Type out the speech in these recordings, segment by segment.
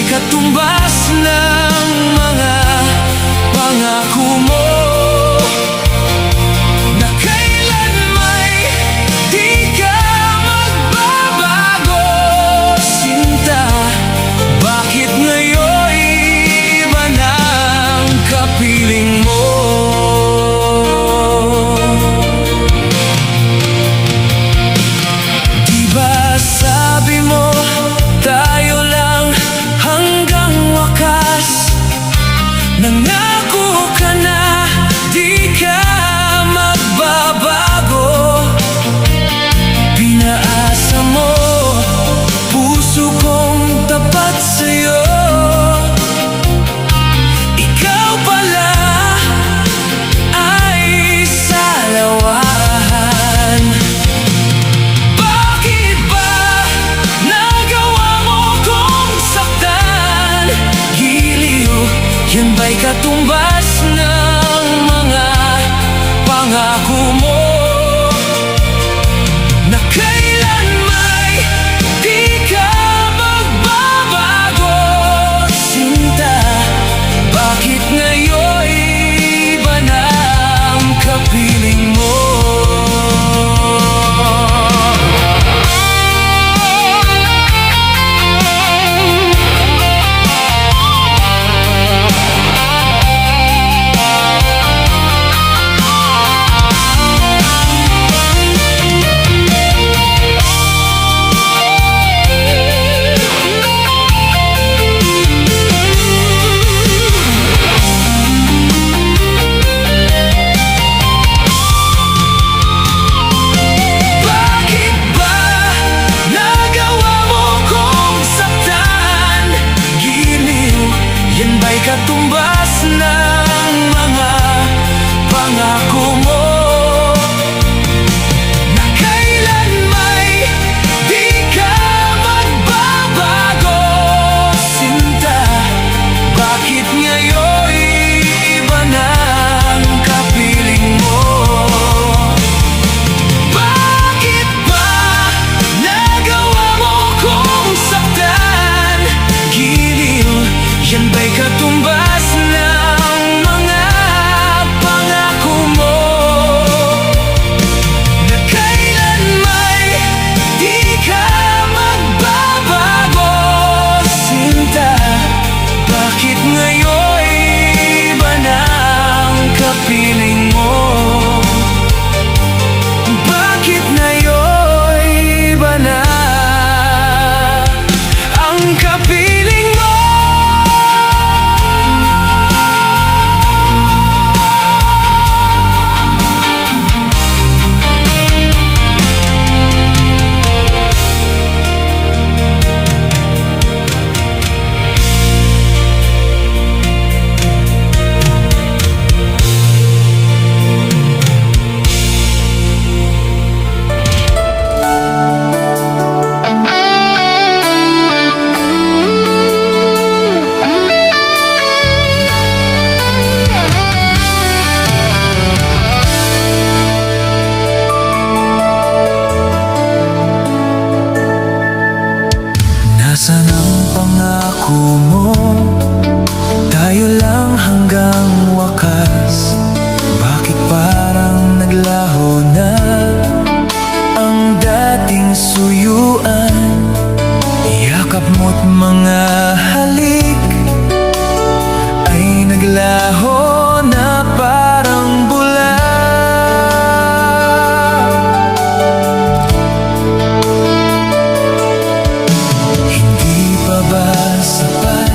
ba'y katumbas ng mga pangako mo na kailan may di ka magbabago? Sinta, bakit ngayon iba na ang kapiling mo? Diba sabi mo tayo lang hanggang wakas? Nangako ka na di ka magbabago. Pinaasa mo puso kong tapat sa'yo. Ikaw pala ay salawahan. Bakit ba nagawa mo kong saktan? Giliw, yan ba'y katumbas ng mga pangako mo na kailan may di ka magbabago? Sinta, bakit ngayon iba na ang kapiling mo? Bakit ba nagawa mo kong saktan? Giliw, yan ba'y katumbas ng mga pangako mo na kailan may di ka magbabago? Sinta, bakit ngayon iba na ang kapiling mo? Bakit ba nagawa mo kong saktan? Giliw, yan ba'y katumbas ng mga pangako mo na kailan may di ka magbabago? Sinta, bakit ngayon iba na ang kapiling mo? Bakit ngayon iba na ang kapiling mo? Nasaan ang pangako mo? Tayo lang hanggang wakas. Bakit parang naglaho na ang dating suyuan? Yakap mo't mga halik ay naglaho na parang bula. Hindi pa ba sapat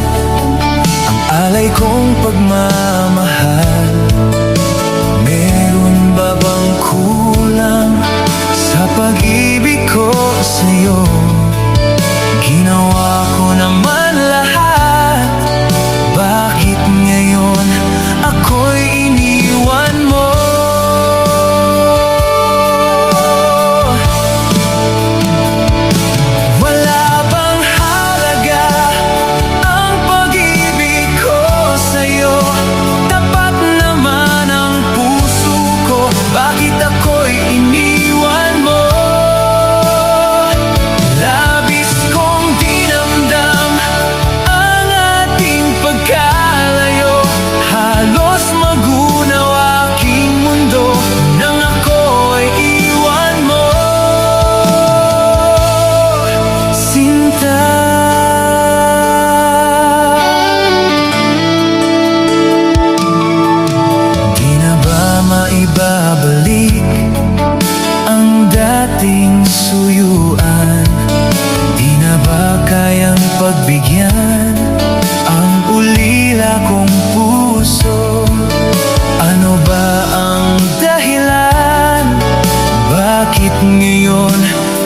ganyan ang ulila kong puso. Ano ba ang dahilan? Bakit ngayon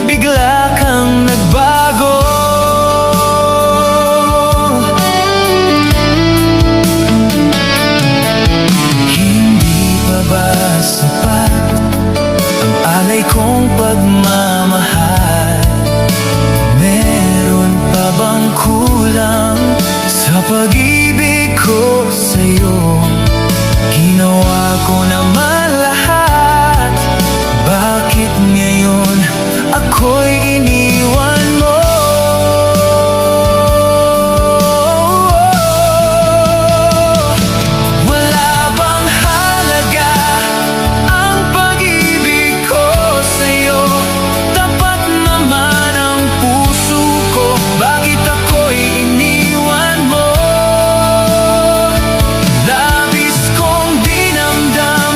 bigla kang nagbago? Hindi pa ba sapat ang alay kong pagmamahal? Meron pa bang kulang sa pag-ibig ko sa'yo? Ginawa ko naman lahat, bakit ngayon ako'y iniwan mo? Wala bang halaga ang pag-ibig ko sa'yo? Tapat naman ang puso ko, bakit ako'y iniwan mo? Labis kong dinamdam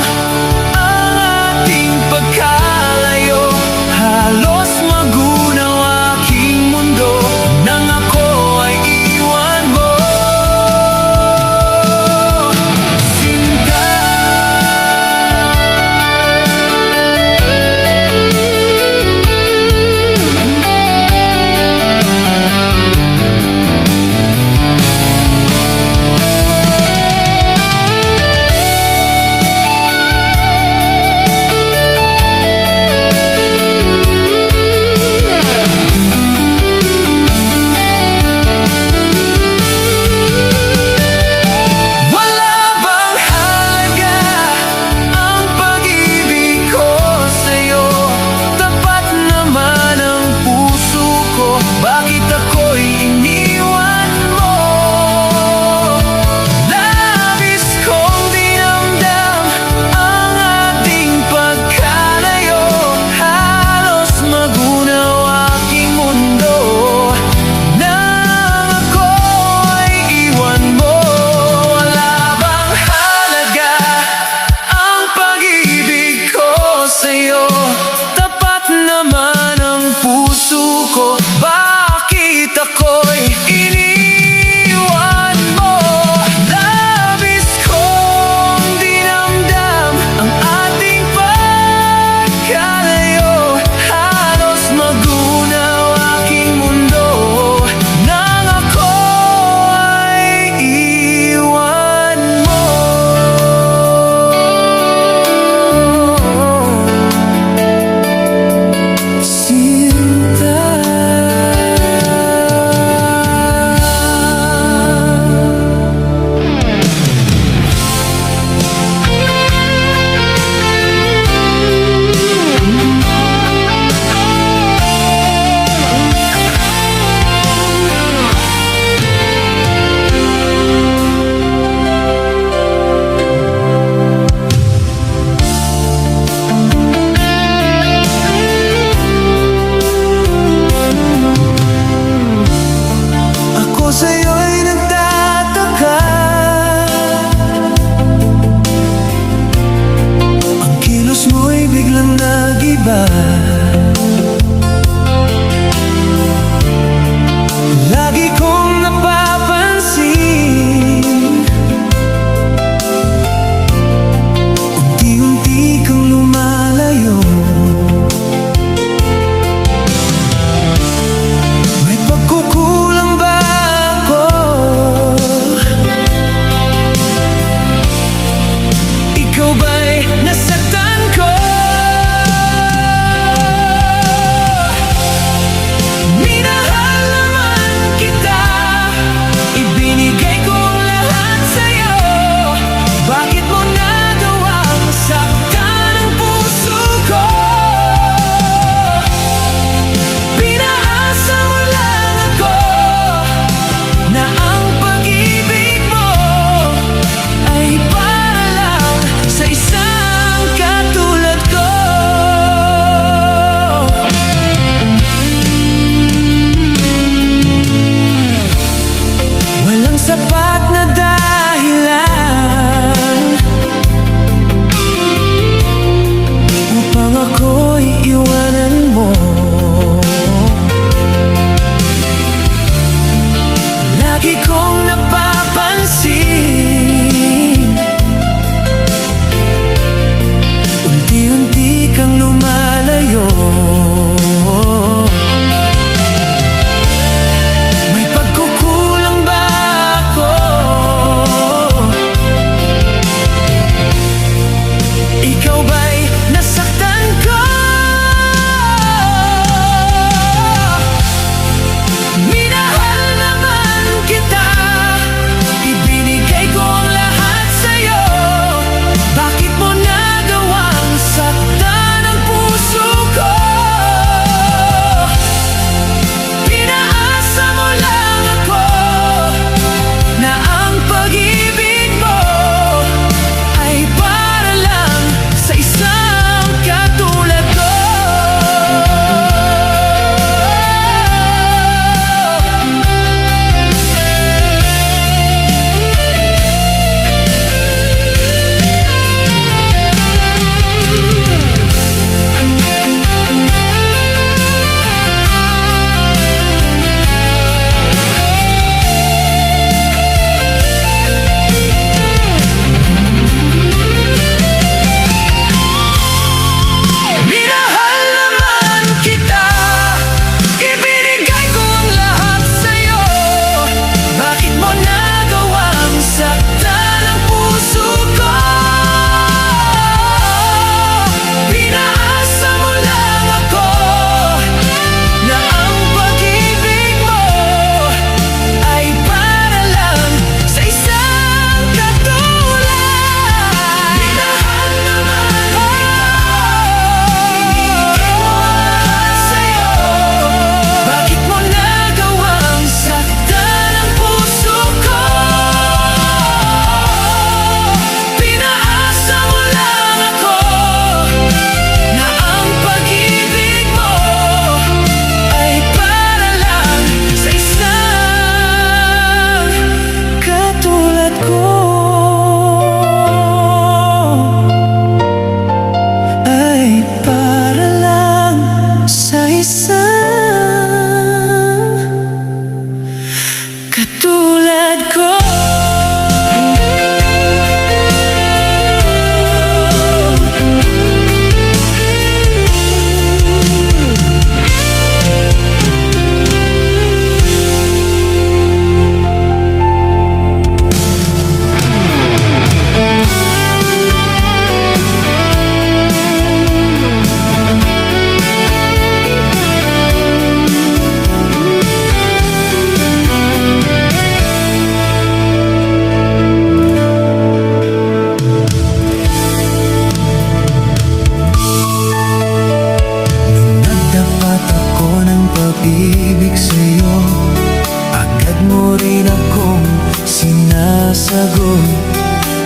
sinasagot,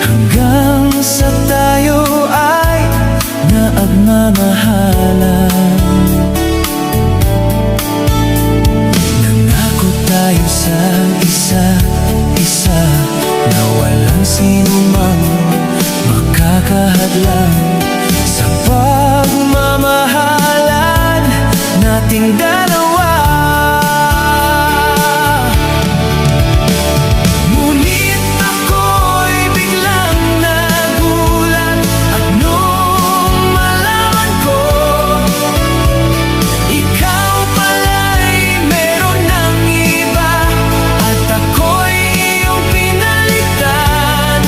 hanggang sa tayo ay naagmamahalan. Nangako tayo sa isa't isa na walang sinumang makakahadlang sa pagmamahalan nating dalawa. Ngunit ako'y biglang nagulat at nung malaman ko, ikaw pala'y meron ng iba at ako'y iyong pinalitan.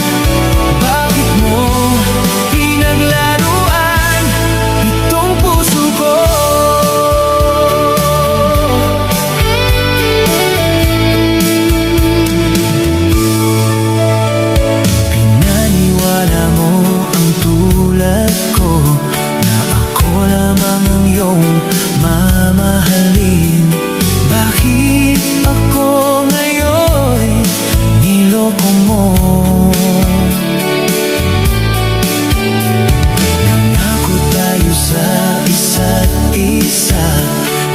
Bakit mo pinaglaruan itong puso ko? Pinaniwala mo ang tulad ko na ako lamang ang iyong mamahalin. Bakit ako ngayon niloko mo? Nangako tayo sa isa't isa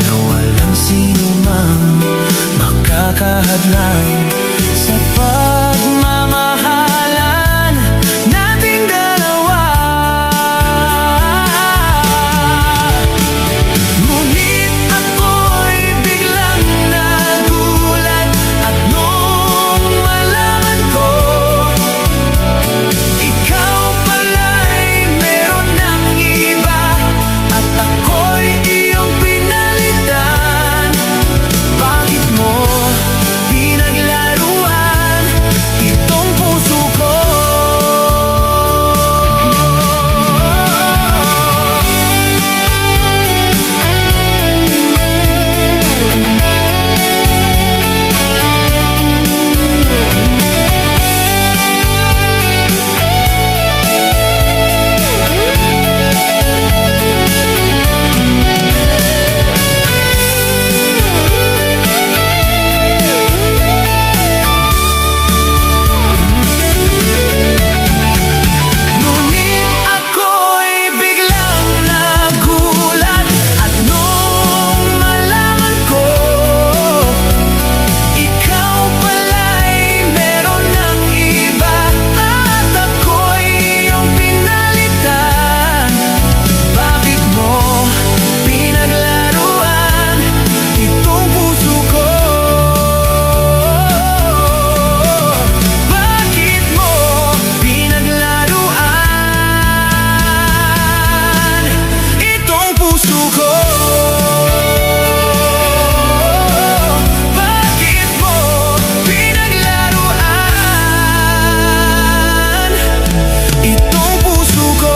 na walang sinumang makakahadlang sa pagmamahalan nating dalawa. Ngunit ako'y biglang nagulat at nung malaman ko, ikaw pala'y meron ng iba at ako'y iyong pinalitan. Bakit mo pinaglaruan itong puso ko? Ngunit ako'y biglang nagulat at nung malaman ko, ikaw pala'y meron ng iba at ako'y iyong pinalitan. Bakit mo pinaglaruan itong puso ko? Bakit mo pinaglaruan itong puso ko? Bakit mo pinaglaruan itong puso ko?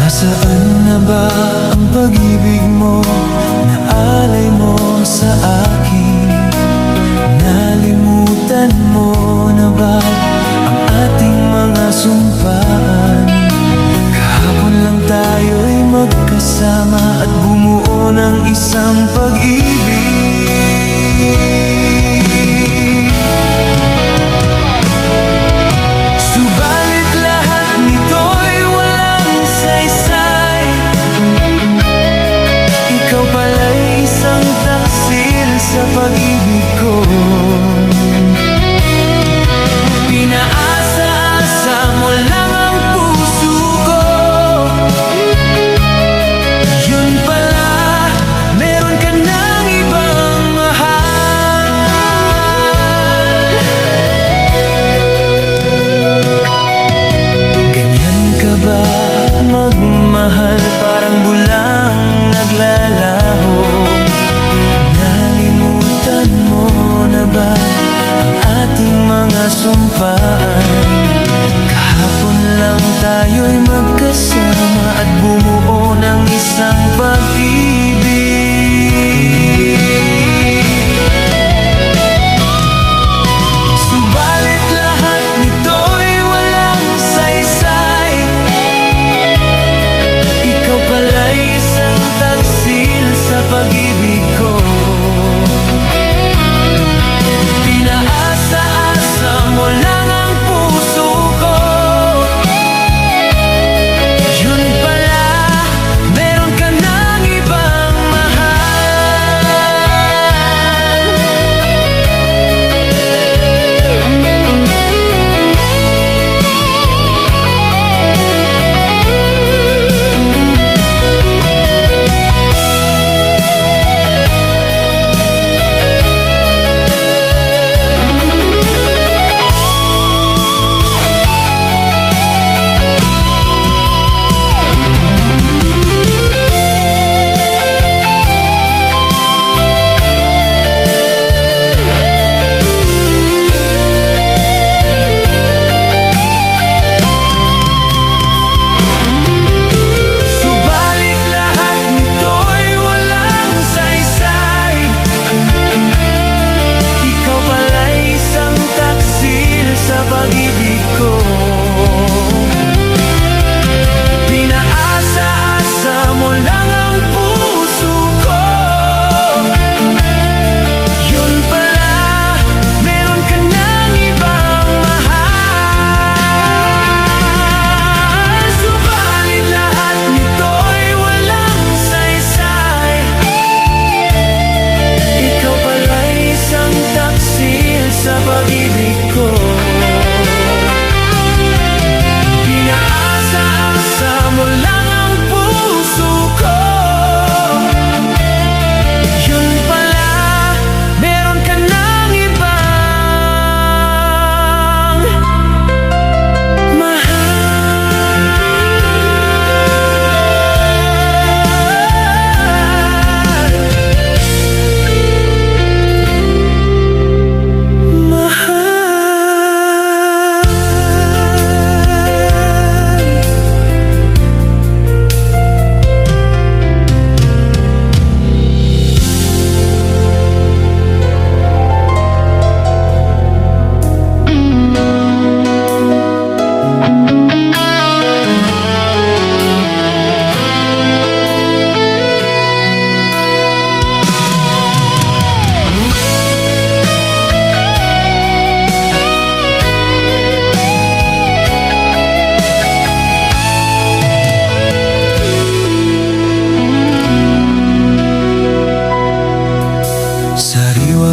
Nasaan na ba ang pag-ibig mo na alay mo sa akin? Nalimutan mo na ba ang ating mga sumpaan? Kahapon lang tayo'y magkasama at bumuo ng isang pag-ibig. Subalit lahat nito'y walang saysay. Ikaw pala'y isang taksil sa pag-ibig ko. Pinaasa-asa mo lang ang puso ko. Yun pala, meron ka ng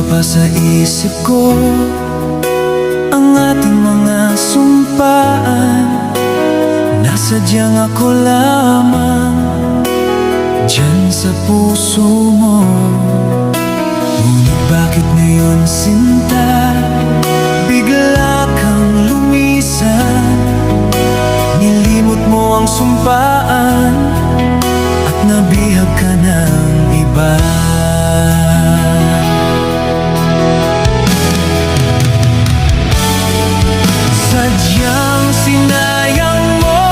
pa sa isip ko ang ating mga sumpaan. Nasadyang ako lamang diyan sa puso mo. Ngunit bakit ngayon, sinta, bigla kang lumisan? Nilimot mo ang sumpaan at nabihag ka ng iba. Sadyang sinayang mo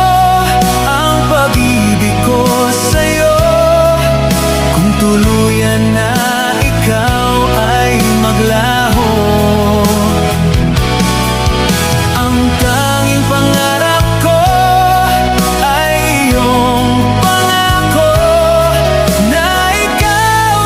ang pag-ibig ko sa'yo. Kung tuluyan na ikaw ay maglaho, ang tanging pangarap ko ay iyong pangako na ikaw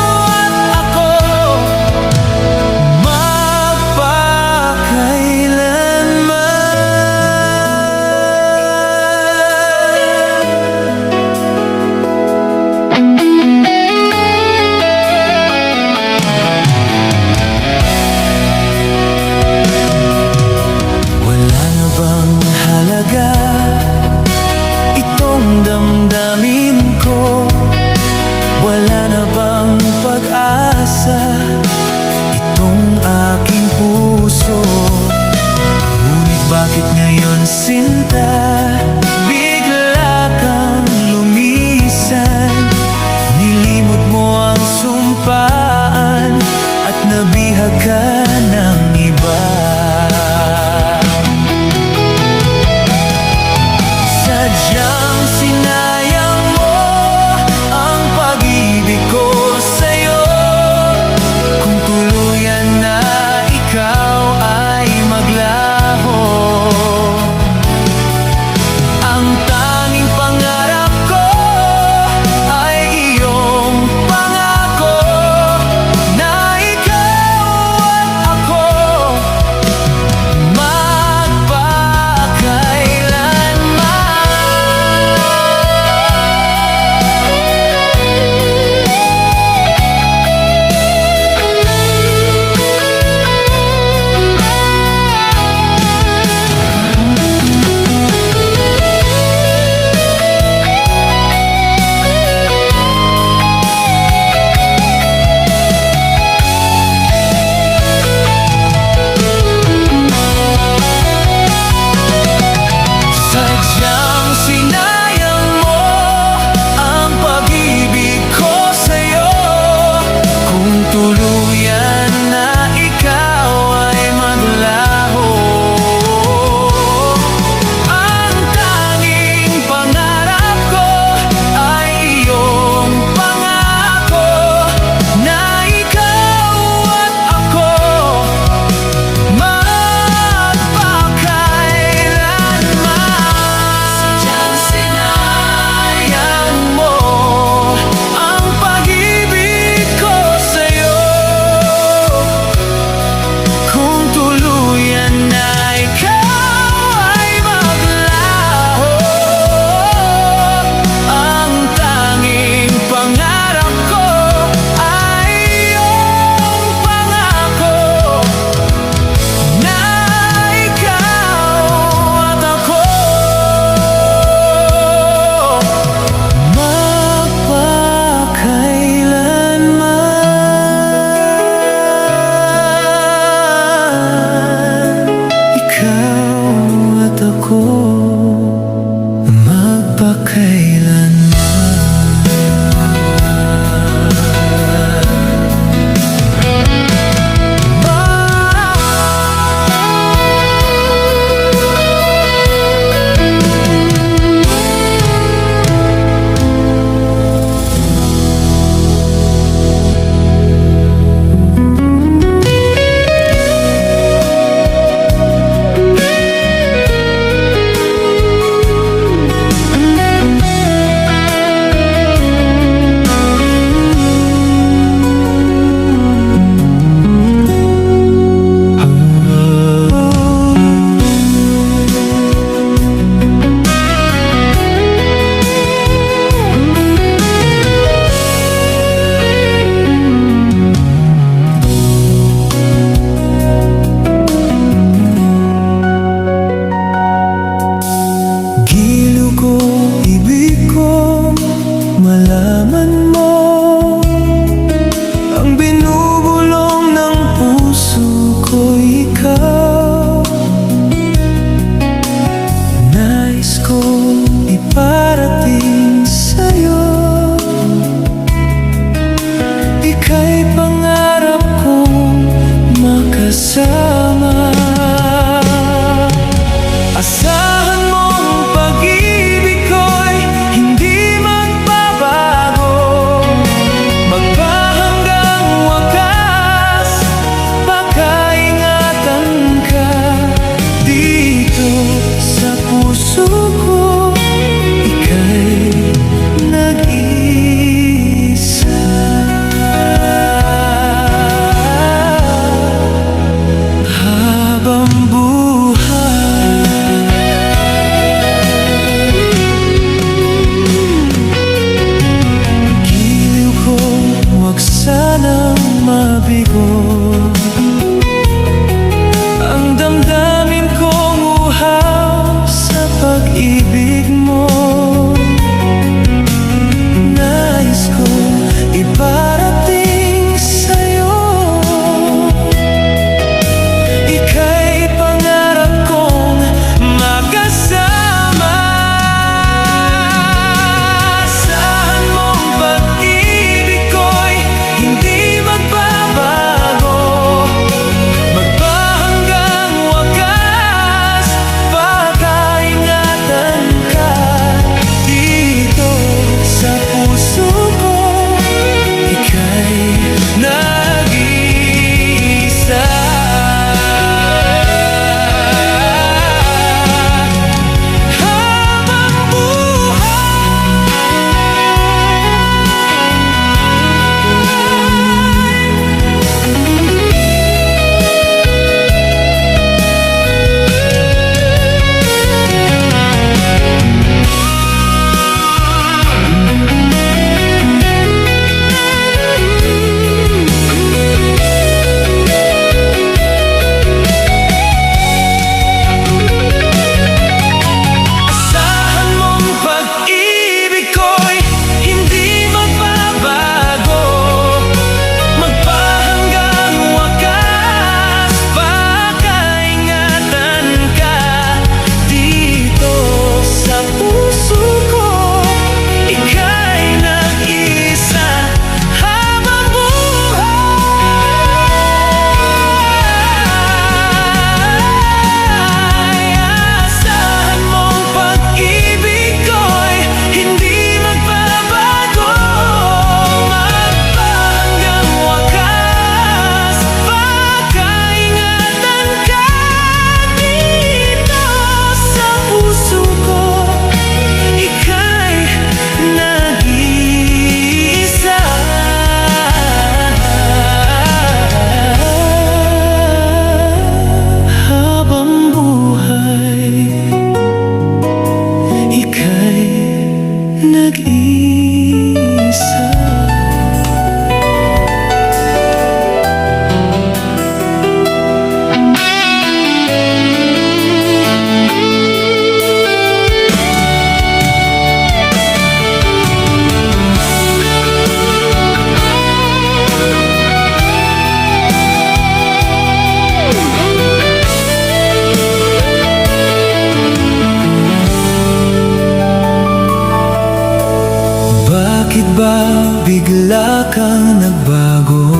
Bakit ba bigla kang nagbago?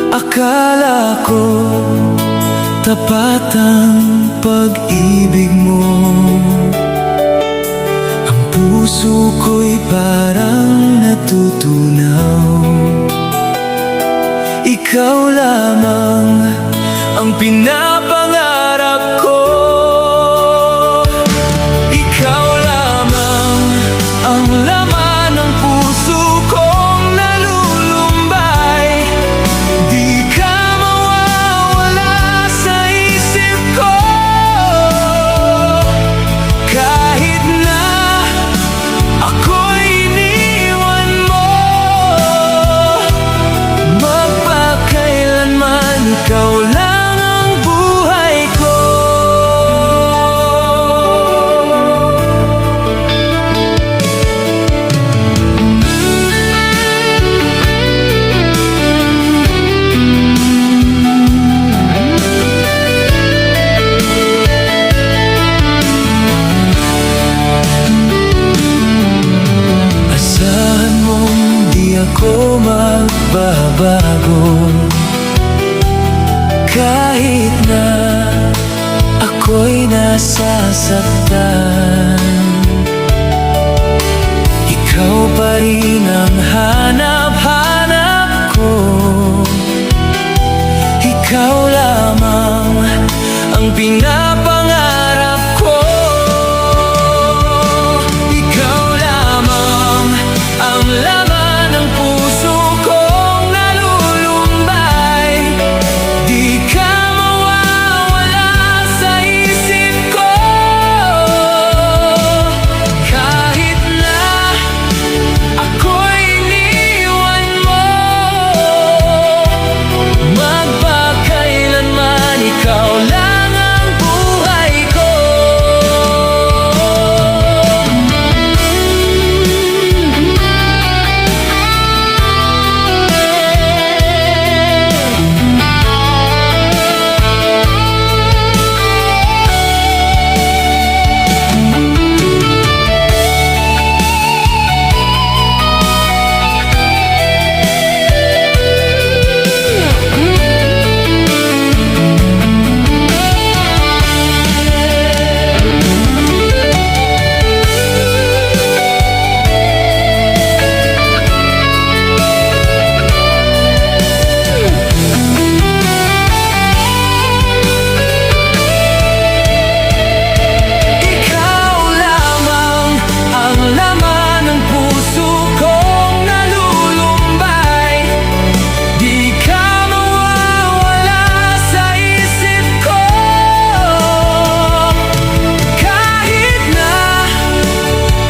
Akala ko tapat ang pag-ibig mo. Ang puso ko'y parang natutunaw. Ikaw lamang ang pinapangarap ko. Ikaw lamang ang laman ng puso kong nalulumbay. Di ka mawawala sa isip ko. Kahit na ako'y iniwan mo, magpakailanman ikaw lang ang buhay ko. Asahan mong di ako magbabago. Kahit na ako'y nasasaktan, ikaw pa rin ang hanap-hanap ko. Ikaw lamang ang pinapangarap ko. Ikaw lamang ang laman ng puso kong nalulumbay. Di ka mawawala sa isip ko. Kahit na ako'y iniwan mo, magpakailanman ikaw lang ang buhay ko. Ikaw lamang ang laman ng puso kong nalulumbay. Di ka mawawala sa isip ko. Kahit na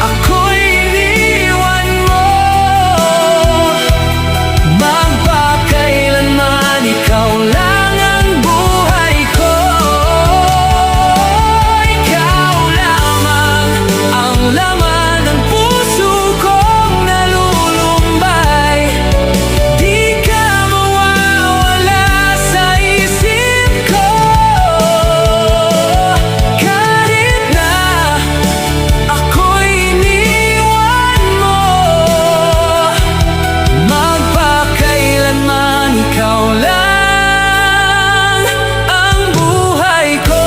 ako'y iniwan mo, magpakailanman ikaw lang ang buhay ko. Ikaw lamang ang laman ng puso kong nalulumbay. Di ka mawawala sa isip ko. Kahit na ako'y iniwan mo, magpakailanman ikaw lang ang buhay ko.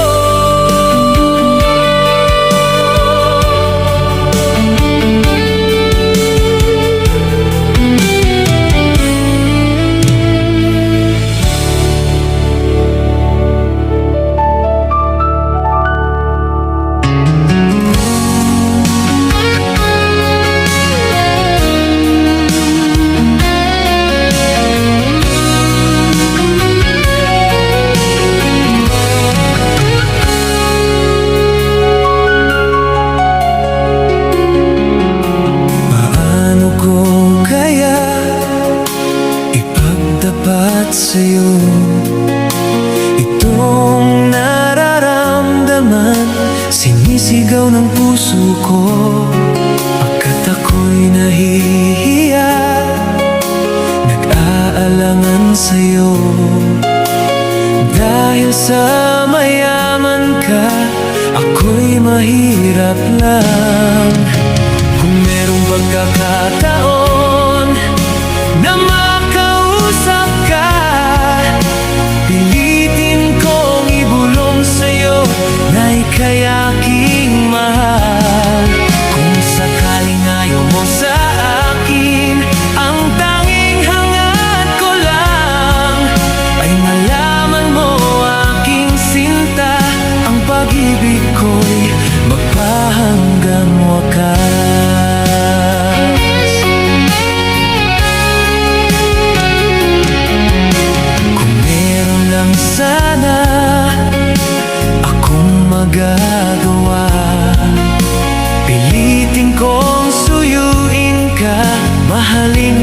Paano ko kaya ipagtapat sa'yo itong nararamdaman? Sinisigaw ng puso ko pagkat ako'y nahihiya. Nag-aalangan sa'yo dahil sa mayaman ka, ako'y mahirap lang. Kung merong pagkakataon na makausap ka, pilitin kong ibulong sa'yo na ika'y aking mahal. Kung sakaling ayaw mo sa akin, ang tanging hangad ko lang ay malaman mo aking sinta, ang pag-ibig ko'y magpahanggang wakas. Kung meron lang sana akong magagawa, pilitin kong suyuin ka, mahalin